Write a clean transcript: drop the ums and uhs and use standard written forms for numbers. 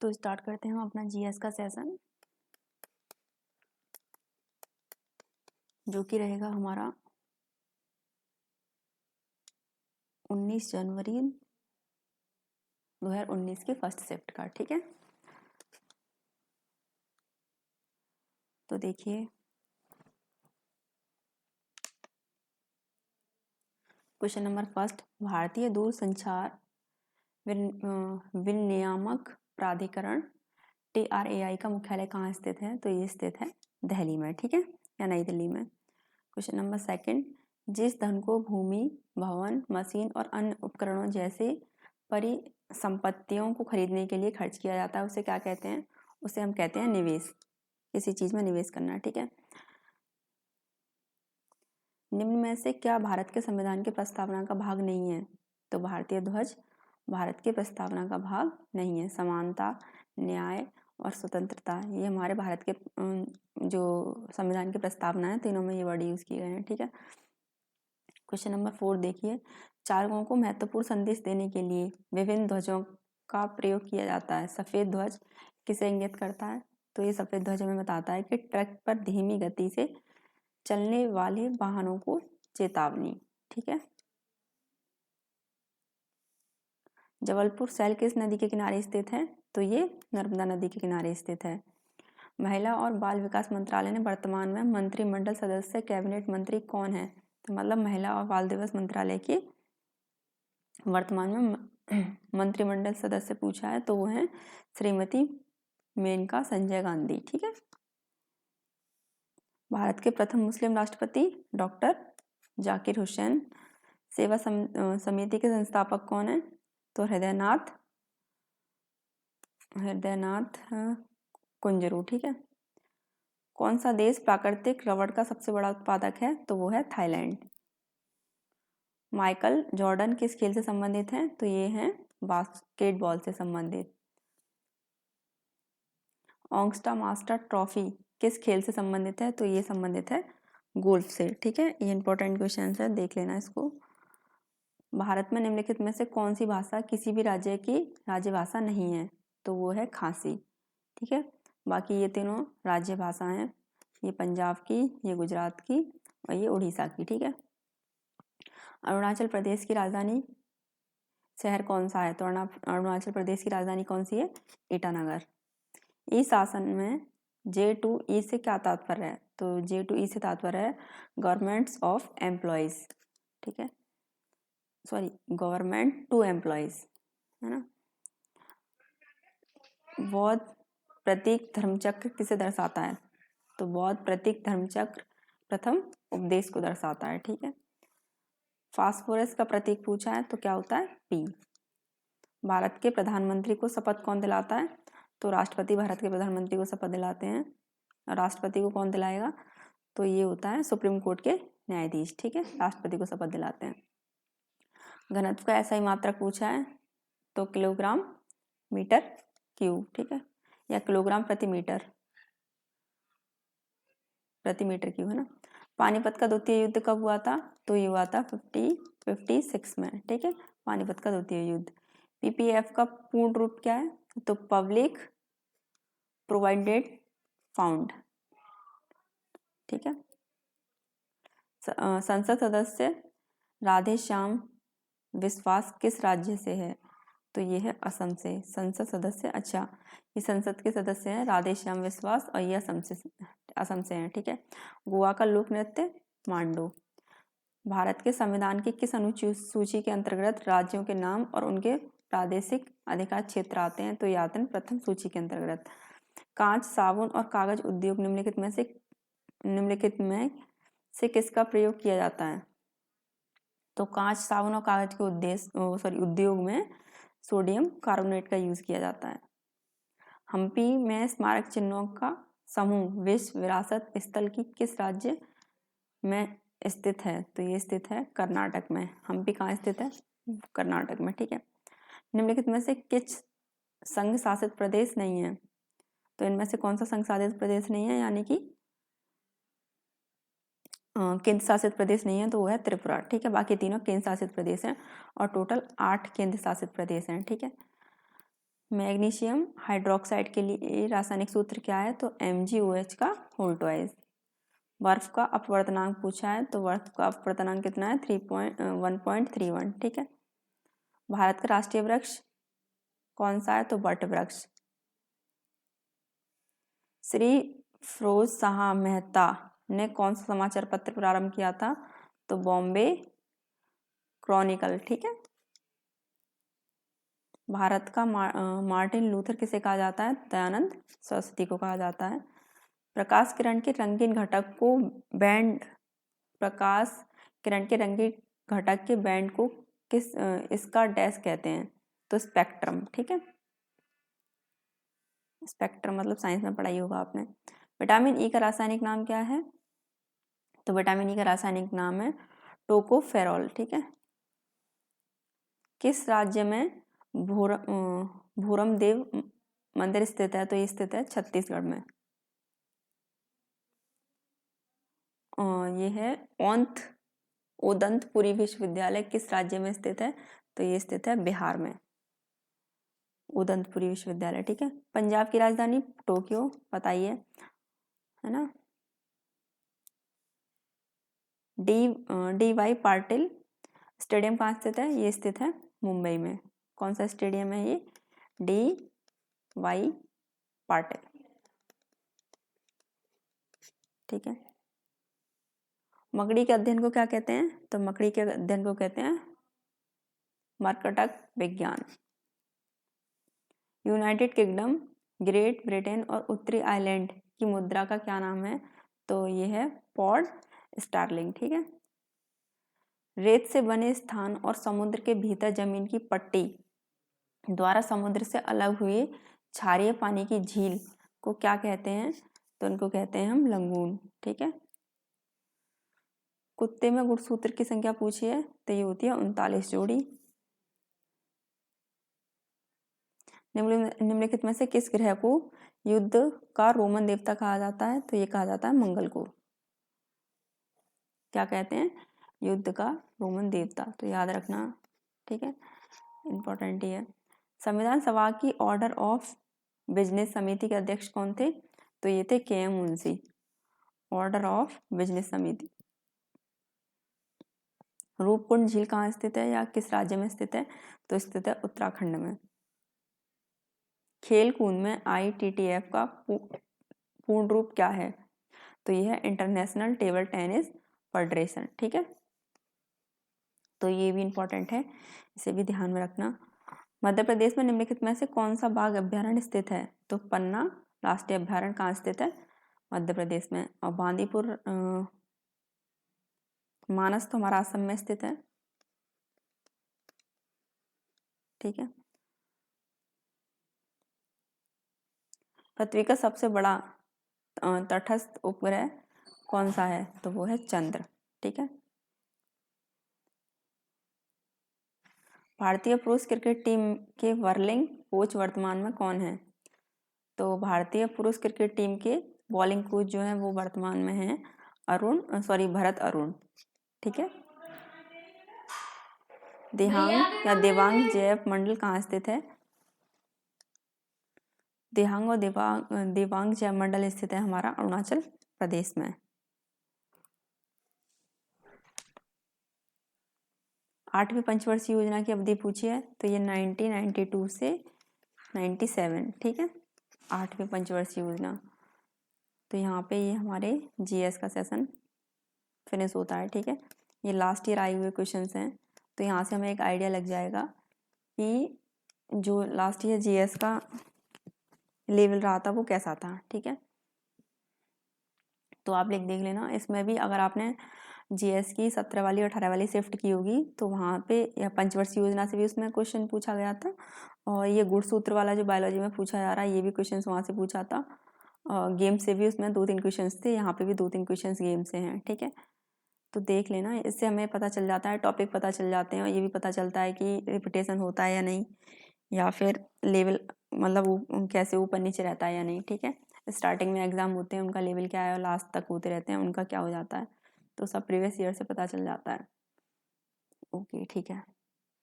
तो स्टार्ट करते हैं हम अपना जीएस का सेशन, जो कि रहेगा हमारा 19 जनवरी 2019 के फर्स्ट शिफ्ट का। ठीक है, तो देखिए क्वेश्चन नंबर फर्स्ट, भारतीय दूरसंचार विनियामक प्राधिकरण TRAI का मुख्यालय कहाँ स्थित है? तो ये स्थित है दिल्ली में। ठीक है, या नई दिल्ली में। क्वेश्चन नंबर सेकंड, जिस धन को भूमि, भवन, मशीन और अन्य उपकरणों जैसे परिसंपत्तियों को खरीदने के लिए खर्च किया जाता है उसे क्या कहते हैं? उसे हम कहते हैं निवेश। किसी चीज में निवेश करना। ठीक है, निम्न में से क्या भारत के संविधान के प्रस्तावना का भाग नहीं है? तो भारतीय ध्वज भारत की प्रस्तावना का भाग नहीं है। समानता, न्याय और स्वतंत्रता ये हमारे भारत के जो संविधान की प्रस्तावना है तीनों में ये वर्ड यूज किए गए हैं। ठीक है, क्वेश्चन नंबर 4 देखिए, चालकों को महत्वपूर्ण संदेश देने के लिए विभिन्न ध्वजों का प्रयोग किया जाता है। सफेद ध्वज किसे इंगित करता है? तो ये सफेद ध्वज हमें बताता है कि ट्रक पर धीमी गति से चलने वाले वाहनों को चेतावनी। ठीक है, जबलपुर शहर किस नदी के किनारे स्थित है? तो ये नर्मदा नदी के किनारे स्थित है। महिला और बाल विकास मंत्रालय ने वर्तमान में मंत्रिमंडल सदस्य कैबिनेट मंत्री कौन है? तो मतलब महिला और बाल दिवस मंत्रालय की वर्तमान में मंत्रिमंडल सदस्य पूछा है तो वो है श्रीमती मेनका संजय गांधी। ठीक है, भारत के प्रथम मुस्लिम राष्ट्रपति डॉक्टर जाकिर हुसैन। सेवा समिति के संस्थापक कौन है? तो हृदयनाथ कुंजरू। ठीक है, कौन सा देश प्राकृतिक रबड़ का सबसे बड़ा उत्पादक है? तो वो है थाईलैंड। माइकल जॉर्डन किस खेल से संबंधित हैं? तो ये हैं बास्केटबॉल से संबंधित। ऑगस्टा मास्टर ट्रॉफी किस खेल से संबंधित है? तो ये संबंधित है गोल्फ से। ठीक है, ये इंपॉर्टेंट क्वेश्चन है, देख लेना इसको। भारत में निम्नलिखित में से कौन सी भाषा किसी भी राज्य की राज्य भाषा नहीं है? तो वो है खासी। ठीक है, बाकी ये तीनों राज्य भाषा हैं, ये पंजाब की, ये गुजरात की और ये उड़ीसा की। ठीक है, अरुणाचल प्रदेश की राजधानी शहर कौन सा है? तो अरुणाचल प्रदेश की राजधानी कौन सी है? ईटानगर। ई शासन में J2E से क्या तात्पर्य है? तो J2E से तात्पर्य है गवर्नमेंट्स ऑफ एम्प्लॉयज। ठीक है, सॉरी, गवर्नमेंट टू एम्प्लॉयज, है ना। बौद्ध प्रतीक धर्मचक्र किसे दर्शाता है? तो बौद्ध प्रतीक धर्मचक्र प्रथम उपदेश को दर्शाता है। ठीक है, फास्फोरस का प्रतीक पूछा है तो क्या होता है? P। भारत के प्रधानमंत्री को शपथ कौन दिलाता है? तो राष्ट्रपति भारत के प्रधानमंत्री को शपथ दिलाते हैं। और राष्ट्रपति को कौन दिलाएगा? तो ये होता है सुप्रीम कोर्ट के न्यायाधीश। ठीक है, राष्ट्रपति को शपथ दिलाते हैं। घनत्व का ऐसा ही मात्रक पूछा है तो किलोग्राम मीटर क्यूब। ठीक है, या किलोग्राम प्रति मीटर क्यूब, है ना। पानीपत का द्वितीय युद्ध कब हुआ था? तो ये हुआ था 56 में। ठीक है, पानीपत का द्वितीय युद्ध। PPF का पूर्ण रूप क्या है? तो पब्लिक प्रोवाइडेड फंड। ठीक है, संसद सदस्य राधेश्याम विश्वास किस राज्य से है? तो ये है असम से। संसद सदस्य, अच्छा, ये संसद के सदस्य हैं राधेश्याम विश्वास और ये असम से हैं। ठीक है, गोवा का लोक नृत्य मांडो। भारत के संविधान की किस अनुसूची के अंतर्गत राज्यों के नाम और उनके प्रादेशिक अधिकार क्षेत्र आते हैं? तो ये आते हैं प्रथम सूची के अंतर्गत। कांच, साबुन और कागज उद्योग निम्नलिखित में से किसका प्रयोग किया जाता है? तो कांच, साबुन और कागज के उद्योग में सोडियम कार्बोनेट का यूज किया जाता है। हम्पी में स्मारक चिन्हों का समूह विश्व विरासत स्थल की किस राज्य में स्थित है? तो ये स्थित है कर्नाटक में। हम्पी कहाँ स्थित है? कर्नाटक में। ठीक है, निम्नलिखित में से किस संघ शासित प्रदेश नहीं है? तो इनमें से कौन सा संघ शासित प्रदेश नहीं है, यानी कि केंद्र शासित प्रदेश नहीं है? तो वो है त्रिपुरा। ठीक है, बाकी तीनों केंद्र शासित प्रदेश हैं और टोटल 8 केंद्र शासित प्रदेश हैं। ठीक है, मैग्नीशियम हाइड्रोक्साइड के लिए रासायनिक सूत्र क्या है? तो MgOH का होल ट्वाइस। बर्फ का अपवर्तनांक पूछा है, तो बर्फ का अपवर्तनांक कितना है? 1.31। ठीक है। भारत का राष्ट्रीय वृक्ष कौन सा है? तो वट वृक्ष। श्री फिरोज शाह मेहता ने कौन सा समाचार पत्र प्रारंभ किया था? तो बॉम्बे क्रॉनिकल। ठीक है। भारत का मार्टिन लूथर किसे कहा जाता है? दयानंद सरस्वती को कहा जाता है। प्रकाश किरण के रंगीन घटक को बैंड, प्रकाश किरण के रंगीन घटक के बैंड को किस इसका डैश कहते हैं? तो स्पेक्ट्रम। ठीक है। स्पेक्ट्रम मतलब साइंस में पढ़ाई होगा आपने। विटामिन ई का रासायनिक नाम क्या है? तो विटामिन ई का रासायनिक नाम है टोकोफेरॉल। ठीक है। किस राज्य में भूरम देव मंदिर स्थित है? तो ये स्थित है छत्तीसगढ़ में। ये है उदंतपुरी विश्वविद्यालय किस राज्य में स्थित है? तो ये स्थित है बिहार में, उदंतपुरी विश्वविद्यालय। ठीक है। पंजाब की राजधानी टोक्यो, पता ही है ना। DY पाटिल स्टेडियम कहाँ स्थित है? ये स्थित है मुंबई में। कौन सा स्टेडियम है ये? DY पाटिल। ठीक है। मकड़ी के अध्ययन को क्या कहते हैं? तो मकड़ी के अध्ययन को कहते हैं मर्कटक विज्ञान। यूनाइटेड किंगडम, ग्रेट ब्रिटेन और उत्तरी आयरलैंड की मुद्रा का क्या नाम है? तो ये है पॉन्ड स्टार्लिंग। ठीक है। रेत से बने स्थान और समुद्र के भीतर जमीन की पट्टी द्वारा समुद्र से अलग हुई क्षारीय पानी की झील को क्या कहते हैं? तो उनको कहते हैं हम लंगून। ठीक है। कुत्ते में गुणसूत्र की संख्या पूछी है, तो ये होती है 39 जोड़ी। निम्नलिखित में से किस ग्रह को युद्ध का रोमन देवता कहा जाता है? तो ये कहा जाता है मंगल को। क्या कहते हैं? युद्ध का रोमन देवता। तो याद रखना। ठीक है, इंपॉर्टेंट ही है। संविधान सभा की ऑर्डर ऑफ बिजनेस समिति के अध्यक्ष कौन थे? तो ये थे KM Munshi. Order of business समिति। रूपकुंड झील कहाँ स्थित है या किस राज्य में स्थित है? तो स्थित है उत्तराखंड में। खेल कूद में ITTF का पूर्ण रूप क्या है? तो यह है इंटरनेशनल टेबल टेनिस फेडरेशन। ठीक है, तो ये भी इंपॉर्टेंट है, इसे भी ध्यान में रखना। मध्य प्रदेश में निम्नलिखित में से कौन सा बाघ अभ्यारण्य स्थित है? तो पन्ना राष्ट्रीय अभ्यारण्य कहाँ स्थित है? मध्य प्रदेश में। और बांदीपुर मानस तो हमारा असम में स्थित है। ठीक है। पृथ्वी का सबसे बड़ा तटस्थ उपग्रह कौन सा है? तो वो है चंद्र। ठीक है। भारतीय पुरुष क्रिकेट टीम के वर्लिंग कोच वर्तमान में कौन है? तो भारतीय पुरुष क्रिकेट टीम के बॉलिंग कोच जो है वो वर्तमान में हैं भरत अरुण। ठीक है। देहांग या देवांग जैव मंडल कहाँ स्थित है? देहांग और देवांग जैव मंडल स्थित है हमारा अरुणाचल प्रदेश में। 8वीं पंचवर्षीय योजना की अवधि पूछी है, तो ये 1992 से 97। ठीक है, 8वीं पंचवर्षीय योजना। तो यहाँ पे ये हमारे GS का सेशन फिनिश होता है। ठीक है, ये लास्ट ईयर आए हुए क्वेश्चंस हैं, तो यहाँ से हमें एक आइडिया लग जाएगा कि जो लास्ट ईयर GS का लेवल रहा था वो कैसा था। ठीक है, तो आप देख लेना। इसमें भी अगर आपने GS की 17 वाली 18 वाली शिफ्ट की होगी तो वहाँ पे या पंचवर्षीय योजना से भी उसमें क्वेश्चन पूछा गया था, और ये गुणसूत्र वाला जो बायोलॉजी में पूछा जा रहा है ये भी क्वेश्चन वहाँ से पूछा था। गेम से भी उसमें 2-3 क्वेश्चन थे, यहाँ पे भी 2-3 क्वेश्चन गेम से हैं। ठीक है, तो देख लेना, इससे हमें पता चल जाता है, टॉपिक पता चल जाते हैं, और ये भी पता चलता है कि रिपीटेशन होता है या नहीं, या फिर लेवल मतलब कैसे ऊपर नीचे रहता है या नहीं। ठीक है, स्टार्टिंग में एग्जाम होते हैं उनका लेवल क्या है, और लास्ट तक होते रहते हैं उनका क्या हो जाता है, तो सब प्रीवियस ईयर से पता चल जाता है। ओके, ठीक है।